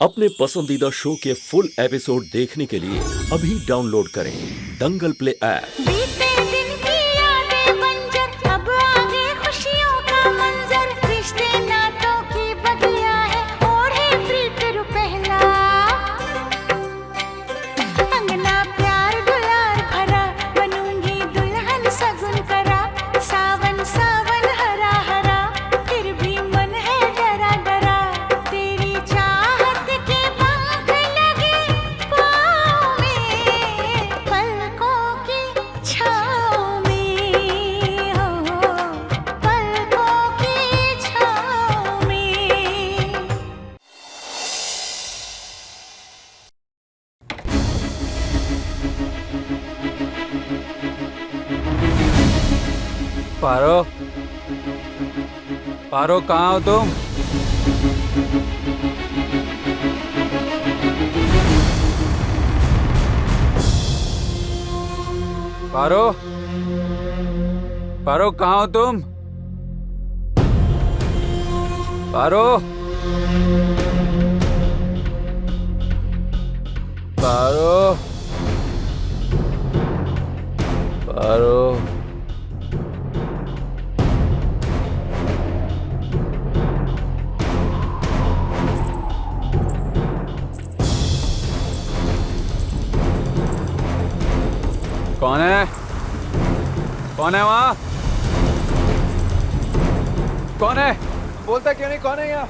अपने पसंदीदा शो के फुल एपिसोड देखने के लिए अभी डाउनलोड करें दंगल प्ले ऐप। बीते दिन की यादें बंजर, अब आगे खुशियों का मंजर, रिश्ते नातों की बगिया है, ओढ़े प्रीत रुपहला, अंगना प्यार दुलार भरा, बनूंगी दुल्हन सगुन करा, सावन सावन हरा हरा, फिर भी मन है डरा डरा, तेरी चाहत के पंख लगे पाँव में, पलकों की छाँव में, हो पलकों की छाँव में। पारो, पारो कहाँ हो तुम? पारो, पारो कहाँ हो तुम? पारो, पारो, पारो। कौन है? कौन है वहाँ? कौन है? बोलता क्यों नहीं? कौन है यहाँ?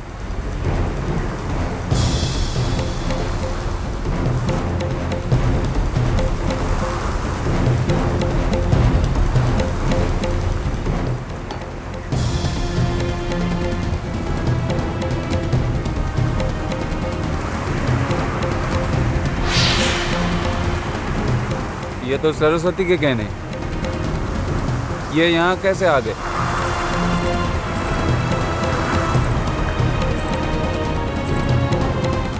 ये तो सरस्वती के गहने, ये यहाँ कैसे आ गए?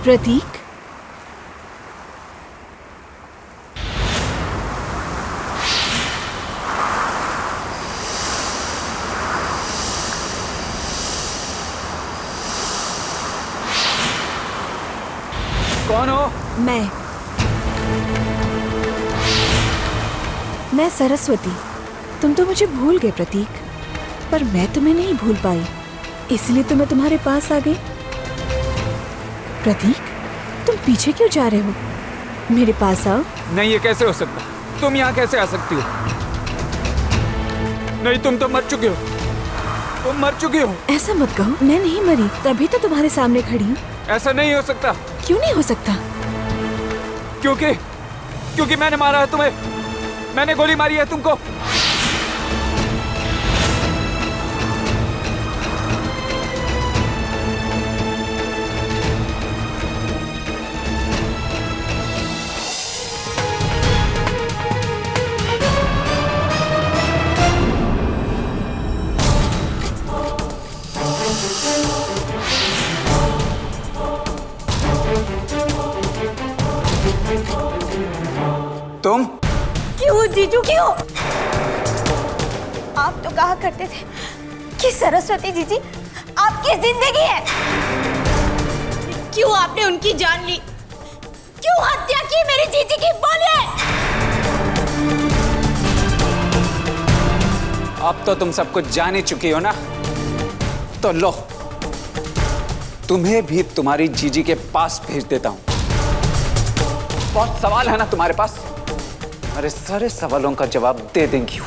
प्रतीक, कौन हो? मैं सरस्वती। तुम तो मुझे भूल गए प्रतीक, पर मैं तुम्हें नहीं भूल पाई, इसलिए तो मैं तुम्हारे पास आ गई। प्रतीक, तुम पीछे क्यों जा रहे हो? मेरे पास आओ। नहीं, ये कैसे हो सकता? तुम यहाँ कैसे आ सकती हो? नहीं, तुम तो मर चुके हो। तुम मर चुकी हो। ऐसा मत कहो, मैं नहीं मरी, तभी तो तुम्हारे सामने खड़ी हूँ। ऐसा नहीं हो सकता। क्यों नहीं हो सकता? क्योंकि मैंने मारा है तुम्हें। मैंने गोली मारी है तुमको। तुम क्यों जीजू, क्यों? आप तो कहा करते थे कि सरस्वती जीजी आपकी जिंदगी है। क्यों आपने उनकी जान ली? क्यों हत्या की मेरी जीजी की? बोलिए। अब तो तुम सब कुछ जान ही चुकी हो ना, तो लो, तुम्हें भी तुम्हारी जीजी के पास भेज देता हूं। बहुत सवाल है ना तुम्हारे पास? अरे सारे सवालों का जवाब दे देंगी वो।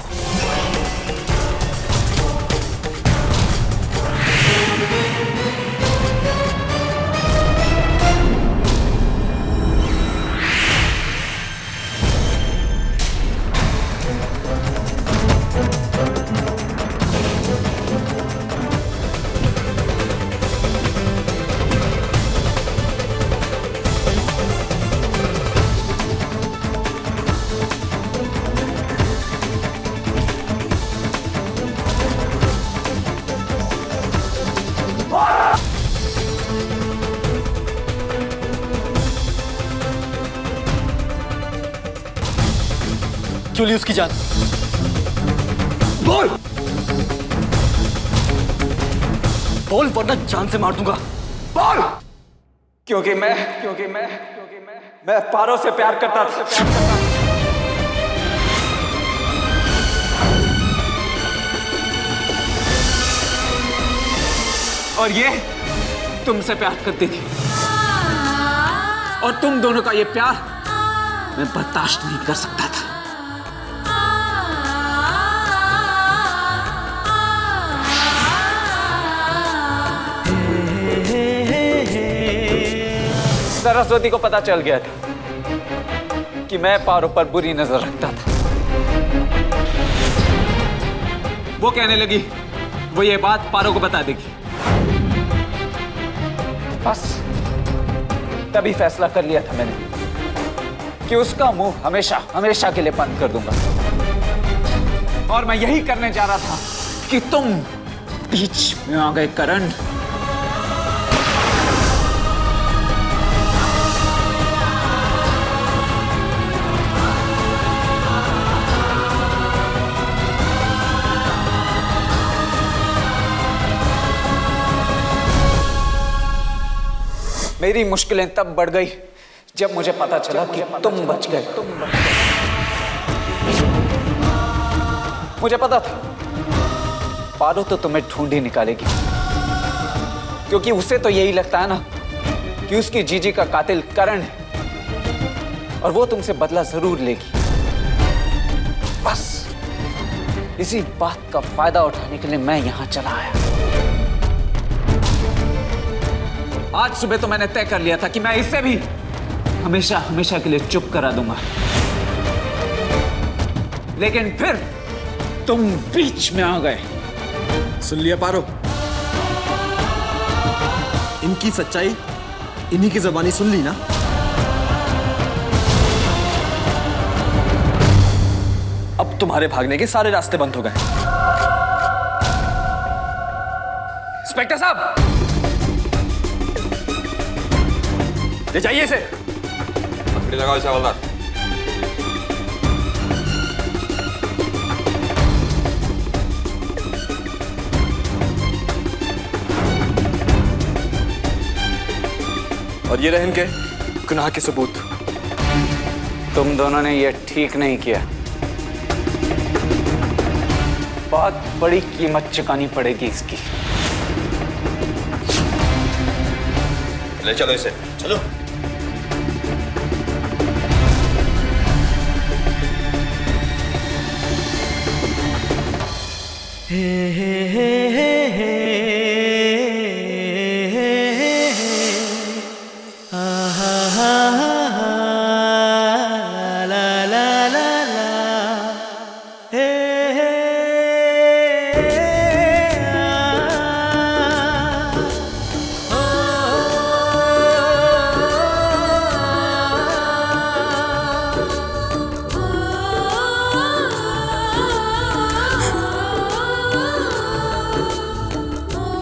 क्यों ली उसकी जान? बोल बोल, वरना जान से मार दूंगा। बोल। क्योंकि मैं पारो से प्यार करता था। और ये तुमसे प्यार करती थी, और तुम दोनों का ये प्यार मैं बर्दाश्त नहीं कर सकता था। सरस्वती को पता चल गया था कि मैं पारो पर बुरी नजर रखता था। वो कहने लगी वो ये बात पारो को बता देगी। बस तभी फैसला कर लिया था मैंने कि उसका मुंह हमेशा हमेशा के लिए बंद कर दूंगा। और मैं यही करने जा रहा था कि तुम बीच में आ गए करण। मेरी मुश्किलें तब बढ़ गई जब मुझे पता चला कि तुम बच गए। मुझे पता था पारो तो तुम्हें ढूंढ ही निकालेगी, क्योंकि उसे तो यही लगता है ना कि उसकी जीजी का कातिल करण है और वो तुमसे बदला जरूर लेगी। बस इसी बात का फायदा उठाने के लिए मैं यहां चला आया। आज सुबह तो मैंने तय कर लिया था कि मैं इसे भी हमेशा हमेशा के लिए चुप करा दूंगा, लेकिन फिर तुम बीच में आ गए। सुन लिया पारो, इनकी सच्चाई इन्हीं की ज़बानी सुन ली ना। अब तुम्हारे भागने के सारे रास्ते बंद हो गए। इंस्पेक्टर साहब, ले जाइए इसे। पकड़ी लगाओ इसे हवलदार। और ये रहे इनके गुनाह के सबूत। तुम दोनों ने ये ठीक नहीं किया। बहुत बड़ी कीमत चुकानी पड़ेगी इसकी। ले चलो इसे। चलो।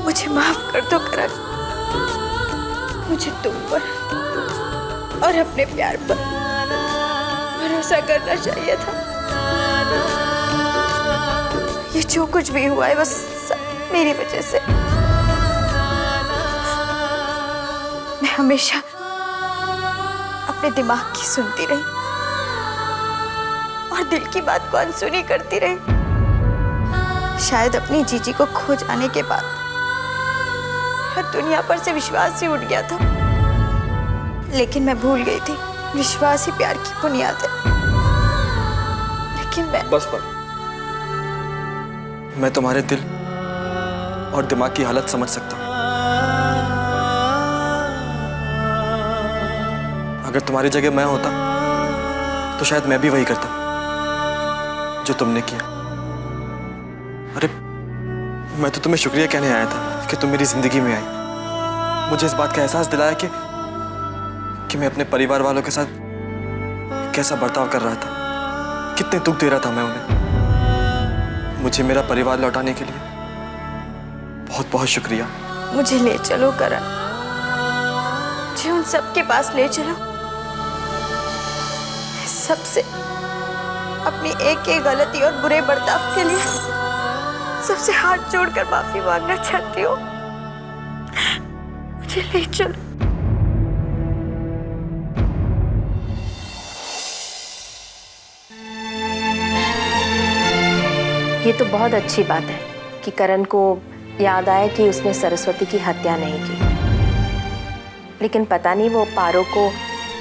मुझे माफ कर दो करण। मुझे तुम पर और अपने प्यार पर भरोसा करना चाहिए था। ये जो कुछ भी हुआ है बस सब मेरी वजह से। मैं हमेशा अपने दिमाग की सुनती रही और दिल की बात को अनसुनी करती रही। शायद अपनी जीजी को खो जाने के बाद दुनिया पर से विश्वास ही उठ गया था, लेकिन मैं भूल गई थी विश्वास ही प्यार की बुनियाद है। लेकिन बस पर मैं तुम्हारे दिल और दिमाग की हालत समझ सकता हूं। अगर तुम्हारी जगह मैं होता तो शायद मैं भी वही करता जो तुमने किया। अरे मैं तो तुम्हें शुक्रिया कहने आया था कि तुम मेरी जिंदगी में आई। मुझे इस बात का एहसास दिलाया कि मैं अपने परिवार वालों के साथ कैसा बर्ताव कर रहा था, कितने दुख दे रहा था मैं उन्हें। मुझे मेरा परिवार लौटाने के लिए बहुत बहुत शुक्रिया। मुझे ले चलो करण, मुझे उन सबके पास ले चलो। सबसे अपनी एक एक गलती और बुरे बर्ताव के लिए सबसे हाथ जोड़कर माफी मांगना चाहती हूँ। मुझे ले चलो। ये तो बहुत अच्छी बात है कि करण को याद आया कि उसने सरस्वती की हत्या नहीं की। लेकिन पता नहीं वो पारो को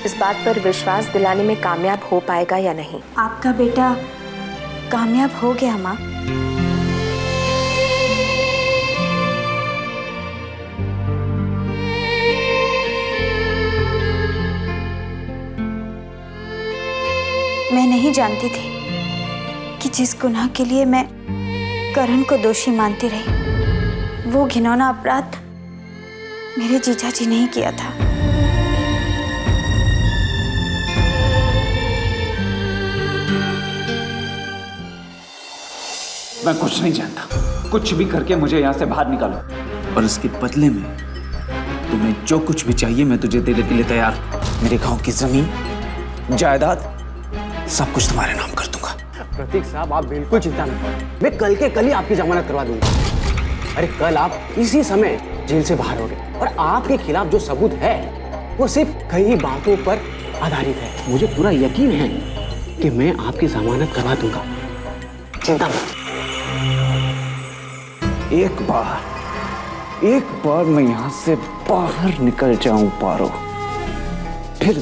इस बात पर विश्वास दिलाने में कामयाब हो पाएगा या नहीं। आपका बेटा कामयाब हो गया माँ। मैं नहीं जानती थी कि जिस गुनाह के लिए मैं करण को दोषी मानती रही, वो घिनौना अपराध मेरे जीजा जी ने ही किया था। मैं कुछ नहीं जानता। कुछ भी करके मुझे यहाँ से बाहर निकालो, और इसके बदले में तुम्हें जो कुछ भी चाहिए मैं तुझे देने के लिए तैयार। मेरे गांव की जमीन, जायदाद, सब कुछ तुम्हारे नाम कर दूंगा। प्रतीक साहब, आप बिल्कुल चिंता न करें, मैं कल के कल ही आपकी जमानत करवा दूंगा। अरे कल आप इसी समय जेल से बाहर होंगे, और आपके खिलाफ जो सबूत है वो सिर्फ कई बातों पर आधारित है। मुझे पूरा यकीन है कि मैं आपकी जमानत करवा दूंगा, चिंता मत। एक बार मैं यहाँ से बाहर निकल जाऊं पारो, फिर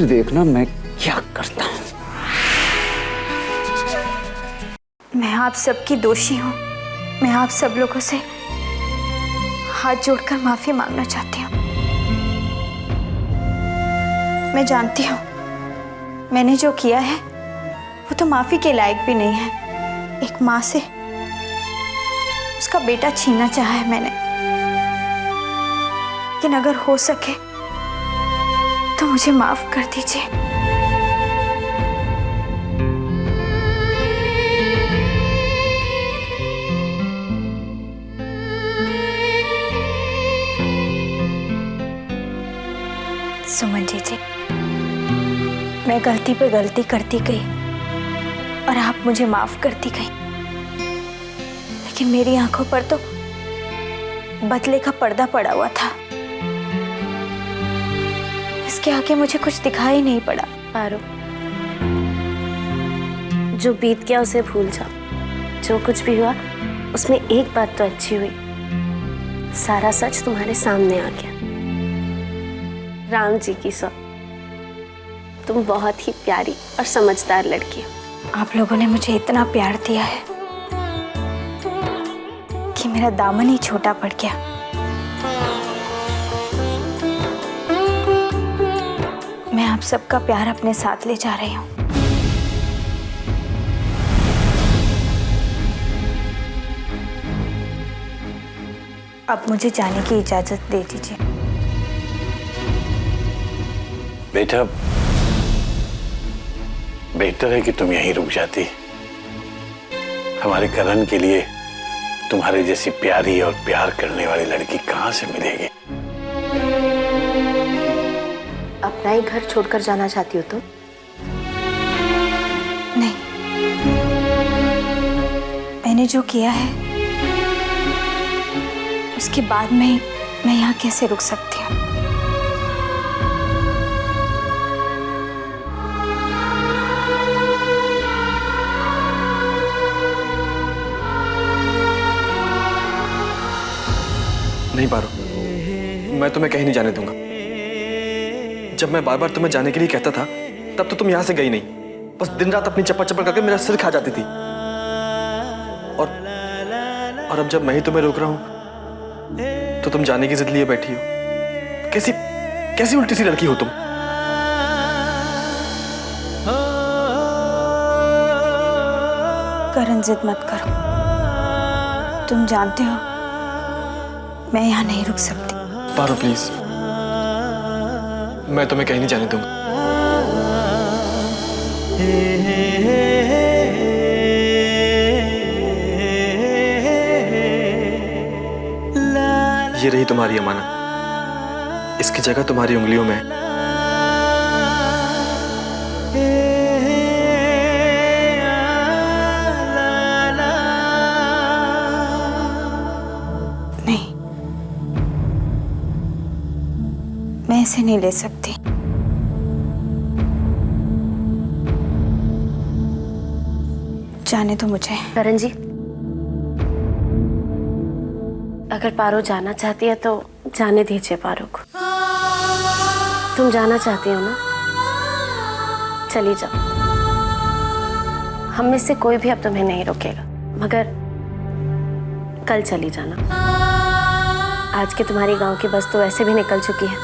देखना मैं क्या करता हूं। मैं आप सबकी दोषी हूँ। मैं आप सब लोगों से हाथ जोड़कर माफी मांगना चाहती हूँ। मैं जानती हूँ मैंने जो किया है वो तो माफी के लायक भी नहीं है। एक माँ से उसका बेटा छीनना चाहा है मैंने, लेकिन अगर हो सके तो मुझे माफ कर दीजिए। सुमन जी, मैं गलती पे गलती करती गई और आप मुझे माफ करती गई, लेकिन मेरी आंखों पर तो बदले का पर्दा पड़ा हुआ था। इसके आगे मुझे कुछ दिखाई नहीं पड़ा। पारो, जो बीत गया उसे भूल जाओ। जो कुछ भी हुआ उसमें एक बात तो अच्छी हुई, सारा सच तुम्हारे सामने आ गया। राम जी की सौ, तुम बहुत ही प्यारी और समझदार लड़की हो। आप लोगों ने मुझे इतना प्यार दिया है कि मेरा दामन ही छोटा पड़ गया। मैं आप सबका प्यार अपने साथ ले जा रही हूँ। अब मुझे जाने की इजाजत दे दीजिए। बेटा, बेहतर है कि तुम यहीं रुक जाती। हमारे करण के लिए तुम्हारे जैसी प्यारी और प्यार करने वाली लड़की कहाँ से मिलेगी? अपना ही घर छोड़कर जाना चाहती हो तुम? नहीं, मैंने जो किया है उसके बाद मैं यहाँ कैसे रुक सकती हूँ? नहीं पारो, मैं तुम्हें कहीं नहीं जाने दूंगा। जब मैं बार बार तुम्हें जाने के लिए कहता था तब तो तुम यहां से गई नहीं, बस दिन रात अपनी चप्पा चप्पा करके मेरा सिर खा जाती थी। और अब जब मैं ही तुम्हें रोक रहा हूं तो तुम जाने की जिद लिए बैठी हो। कैसी उल्टी सी लड़की हो तुम। करण, जिद मत करो। तुम जानते हो मैं यहाँ नहीं रुक सकती। पारो प्लीज, मैं तुम्हें कहीं नहीं जाने दूंगा। ये रही तुम्हारी अमानत, इसकी जगह तुम्हारी उंगलियों में है। मैं इसे नहीं ले सकती। जाने दो मुझे। करण जी, अगर पारो जाना चाहती है तो जाने दीजिए पारो को। तुम जाना चाहती हो ना, चली जाओ। हम में से कोई भी अब तुम्हें नहीं रोकेगा, मगर कल चली जाना। आज के तुम्हारी गांव की बस तो वैसे भी निकल चुकी है।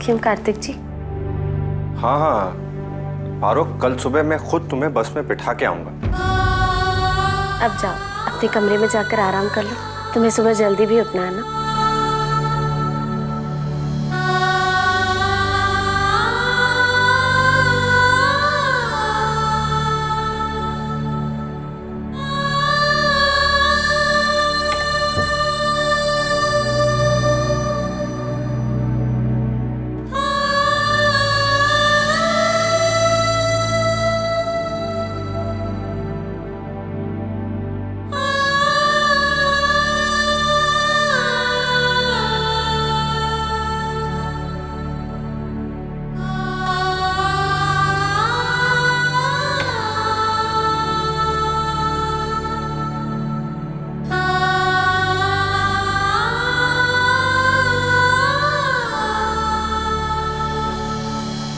क्यों कार्तिक जी? हाँ हाँ पारो, कल सुबह मैं खुद तुम्हें बस में बिठा के आऊंगा। अब जाओ, अपने कमरे में जाकर आराम कर लो। तुम्हें सुबह जल्दी भी उठना है ना।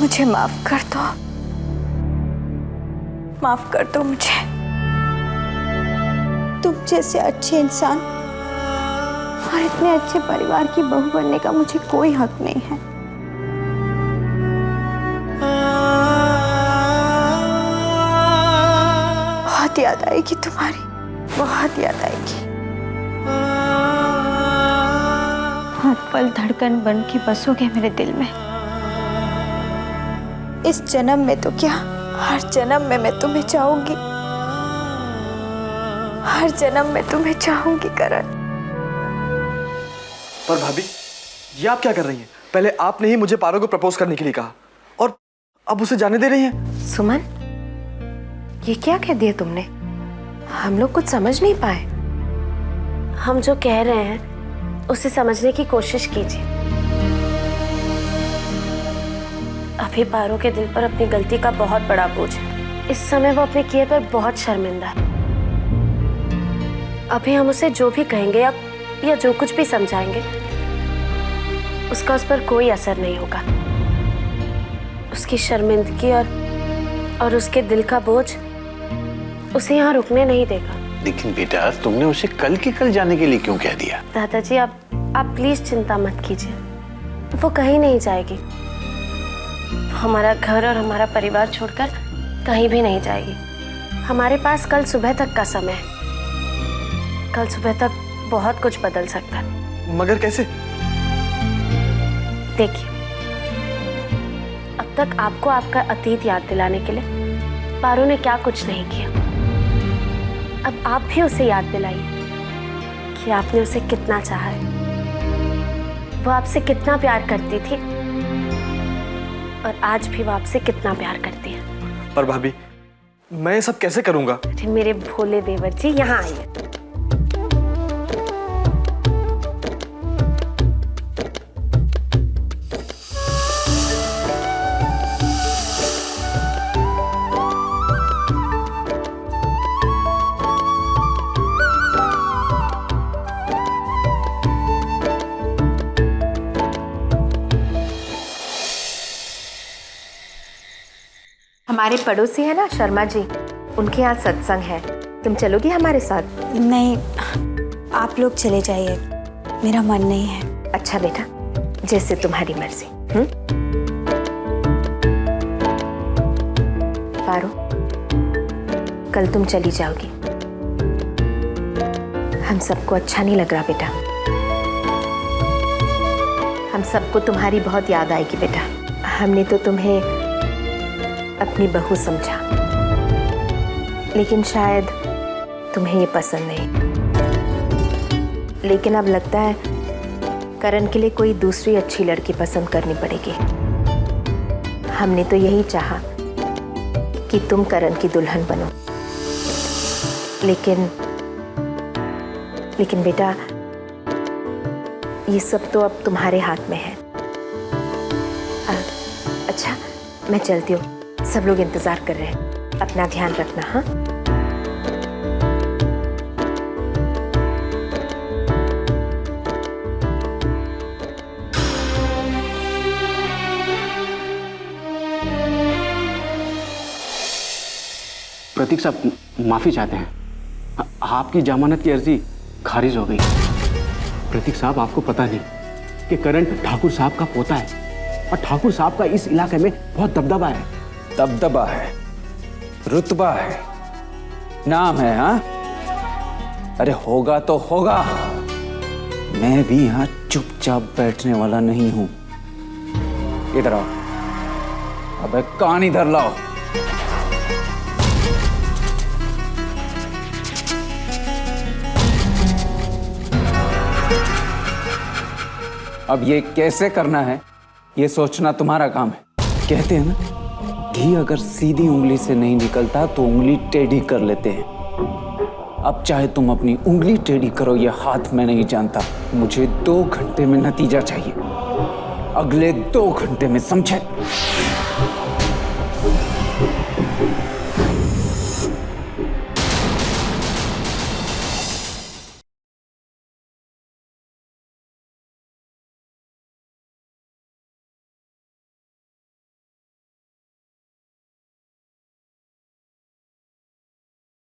मुझे माफ कर दो, माफ कर दो मुझे। तुम जैसे अच्छे इंसान और इतने अच्छे परिवार की बहू बनने का मुझे कोई हक नहीं है। बहुत याद आएगी तुम्हारी, बहुत याद आएगी। हर पल धड़कन बन के बसोगे मेरे दिल में। इस जन्म में तो क्या, हर जन्म में मैं तुम्हें चाहूंगी, हर जन्म में तुम्हें चाहूंगी करण। पर भाभी, ये आप क्या कर रही हैं? पहले आपने ही मुझे पारो को प्रपोज करने के लिए कहा और अब उसे जाने दे रही हैं। सुमन, ये क्या कह दिया तुमने? हम लोग कुछ समझ नहीं पाए। हम जो कह रहे हैं उसे समझने की कोशिश कीजिए। अभी पारो के दिल पर अपनी गलती का बहुत बड़ा बोझ है। इस समय वो अपने किए पर बहुत शर्मिंदा है। अभी हम उसे जो भी कहेंगे या जो कुछ भी समझाएंगे, उसका उस पर कोई असर नहीं होगा। उसकी शर्मिंदगी और उसके दिल का बोझ उसे यहाँ रुकने नहीं देगा। लेकिन बेटा, तुमने उसे कल के कल जाने के लिए क्यों कह दिया? दादाजी, आप प्लीज चिंता मत कीजिए। वो कहीं नहीं जाएगी। हमारा घर और हमारा परिवार छोड़कर कहीं भी नहीं जाएगी। हमारे पास कल सुबह तक का समय है। कल सुबह तक बहुत कुछ बदल सकता है। मगर कैसे? देखिए, अब तक आपको आपका अतीत याद दिलाने के लिए पारो ने क्या कुछ नहीं किया। अब आप भी उसे याद दिलाइए कि आपने उसे कितना चाहा है, वो आपसे कितना प्यार करती थी और आज भी वो आपसे कितना प्यार करती है। पर भाभी, मैं सब कैसे करूंगा? अरे मेरे भोले देवर जी, यहाँ आइए। हमारे पड़ोसी है ना शर्मा जी, उनके यहाँ सत्संग है। तुम चलोगी हमारे साथ? नहीं, आप लोग चले जाइए, मेरा मन नहीं है। अच्छा बेटा, जैसे तुम्हारी मर्जी। पारो, कल तुम चली जाओगी। हम सबको अच्छा नहीं लग रहा बेटा। हम सबको तुम्हारी बहुत याद आएगी बेटा। हमने तो तुम्हें अपनी बहू समझा, लेकिन शायद तुम्हें ये पसंद नहीं। लेकिन अब लगता है करण के लिए कोई दूसरी अच्छी लड़की पसंद करनी पड़ेगी। हमने तो यही चाहा कि तुम करण की दुल्हन बनो, लेकिन बेटा, ये सब तो अब तुम्हारे हाथ में है। अच्छा, मैं चलती हूँ। सब लोग इंतजार कर रहे हैं, अपना ध्यान रखना। हाँ, प्रतीक साहब माफी चाहते हैं, आपकी जमानत की अर्जी खारिज हो गई। प्रतीक साहब, आपको पता नहीं कि करण ठाकुर साहब का पोता है और ठाकुर साहब का इस इलाके में बहुत दबदबा है। दबदबा है, रुतबा है, नाम है। हाँ, अरे होगा तो होगा, मैं भी यहां चुपचाप बैठने वाला नहीं हूं। इधर आओ, अबे कान इधर लाओ। अब ये कैसे करना है, ये सोचना तुम्हारा काम है। कहते हैं ना, घी अगर सीधी उंगली से नहीं निकलता तो उंगली टेढ़ी कर लेते हैं। अब चाहे तुम अपनी उंगली टेढ़ी करो या हाथ, में नहीं जानता, मुझे 2 घंटे में नतीजा चाहिए, अगले 2 घंटे में, समझे?